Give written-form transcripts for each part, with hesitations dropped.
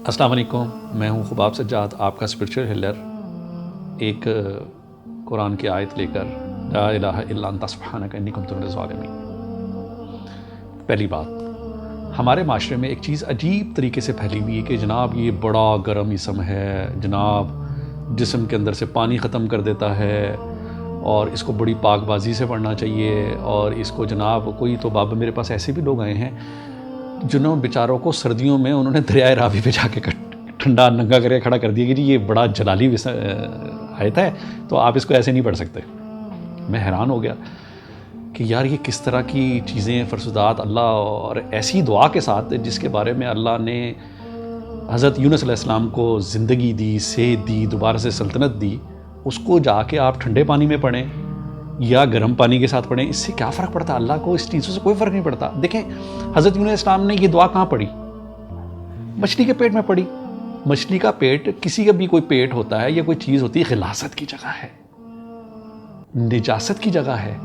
السلام علیکم، میں ہوں خباب سجاد، آپ کا اسپرچول ہیلر۔ ایک قرآن کی آیت لے کر، لا الہ الا انت سبحانک انی کنت من الظالمین۔ پہلی بات، ہمارے معاشرے میں ایک چیز عجیب طریقے سے پھیلی ہوئی ہے کہ جناب یہ بڑا گرم اسم ہے، جناب جسم کے اندر سے پانی ختم کر دیتا ہے اور اس کو بڑی پاک بازی سے پڑھنا چاہیے، اور اس کو جناب کوئی تو بابا میرے پاس ایسے بھی لوگ آئے ہیں جنہوں بیچاروں کو سردیوں میں انہوں نے دریائے راوی پہ جا کے ٹھنڈا ننگا کر کے کھڑا کر دیا کہ جی یہ بڑا جلالی آیت ہے تو آپ اس کو ایسے نہیں پڑھ سکتے۔ میں حیران ہو گیا کہ یار یہ کس طرح کی چیزیں فرسودات اللہ، اور ایسی دعا کے ساتھ جس کے بارے میں اللہ نے حضرت یونس علیہ السلام کو زندگی دی، صحت دی، دوبارہ سے سلطنت دی، اس کو جا کے آپ ٹھنڈے پانی میں پڑھیں یا گرم پانی کے ساتھ پڑھیں، اس سے کیا فرق پڑتا ہے؟ اللہ کو اس چیزوں سے کوئی فرق نہیں پڑتا۔ دیکھیں حضرت یونس علیہ السلام نے یہ دعا کہاں پڑھی؟ مچھلی کے پیٹ میں پڑھی۔ مچھلی کا پیٹ، کسی کا بھی کوئی پیٹ ہوتا ہے یا کوئی چیز ہوتی ہے، غلاظت کی جگہ ہے، نجاست کی جگہ ہے،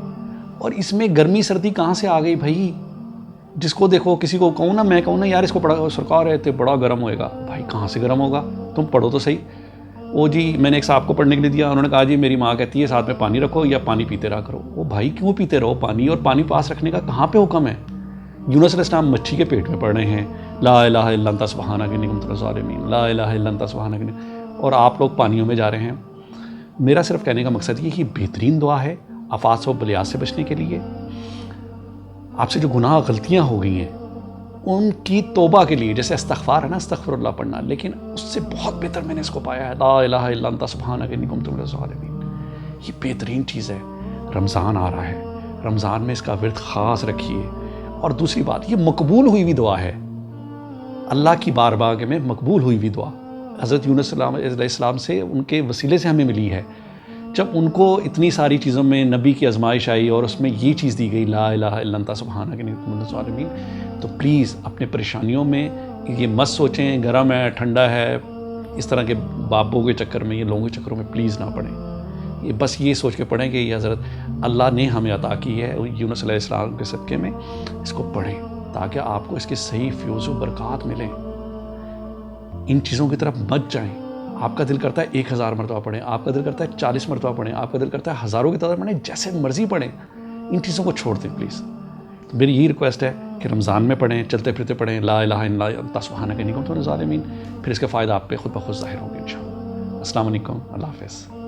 اور اس میں گرمی سردی کہاں سے آ گئی بھائی؟ جس کو دیکھو، کسی کو کہوں نا، میں کہوں نا یار اس کو پڑھا، سرکار ہے تو بڑا گرم ہوئے گا، بھائی کہاں سے گرم ہوگا؟ تم پڑھو تو صحیح۔ وہ جی میں نے ایک صاحب کو پڑھنے کے لیے دیا، انہوں نے کہا جی میری ماں کہتی ہے ساتھ میں پانی رکھو یا پانی پیتے رہا کرو۔ وہ بھائی کیوں پیتے رہو پانی؟ اور پانی پاس رکھنے کا کہاں پہ حکم ہے؟ یونس علیہ السلام مچھی کے پیٹ میں پڑھ رہے ہیں، لا الہ الا انت سبحانک انی کنت من الظالمین، لا الہ الا انت سبحانک، اور آپ لوگ پانیوں میں جا رہے ہیں۔ میرا صرف کہنے کا مقصد یہ کہ بہترین دعا ہے آفات و بلیات سے بچنے کے لیے، آپ سے جو گناہ غلطیاں ہو گئی ہیں ان کی توبہ کے لیے، جیسے استغفار ہے نا، استغفر اللہ پڑھنا، لیکن اس سے بہت بہتر میں نے اس کو پایا ہے، لا الہ الا انت سبحانک انی کنت من الظالمین۔ یہ بہترین چیز ہے۔ رمضان آ رہا ہے، رمضان میں اس کا ورد خاص رکھیے۔ اور دوسری بات، یہ مقبول ہوئی ہوئی دعا ہے، اللہ کی بارگاہ میں مقبول ہوئی ہوئی دعا، حضرت یونس علیہ السلام سے، ان کے وسیلے سے ہمیں ملی ہے۔ جب ان کو اتنی ساری چیزوں میں نبی کی آزمائش آئی اور اس میں یہ چیز دی گئی، لا الہ الا انت سبحانک انی کنت من الظالمین، تو پلیز اپنے پریشانیوں میں یہ مت سوچیں گرم ہے ٹھنڈا ہے، اس طرح کے بابوں کے چکر میں، یہ لوگوں کے چکروں میں پلیز نہ پڑیں۔ یہ بس یہ سوچ کے پڑھیں کہ یہ حضرت اللہ نے ہمیں عطا کی ہے یونس علیہ السلام کے صدقے میں، اس کو پڑھیں تاکہ آپ کو اس کے صحیح فیوز و برکات ملیں۔ ان چیزوں کی طرف مت جائیں۔ آپ کا دل کرتا ہے 1000 مرتبہ پڑھیں، آپ کا دل کرتا ہے 40 مرتبہ پڑھیں، آپ کا دل کرتا ہے ہزاروں کی تعداد پڑھیں، جیسے مرضی پڑھیں، ان چیزوں کو چھوڑ دیں پلیز۔ میری یہی ریکویسٹ ہے کہ رمضان میں پڑھیں، چلتے پھرتے پڑھیں، لا الہ الا انت سبحانک انی کنت من الظالمین، پھر اس کے فائدہ آپ پہ خود بخود ظاہر ہوں گے انشاءاللہ۔ السلام علیکم، اللہ حافظ۔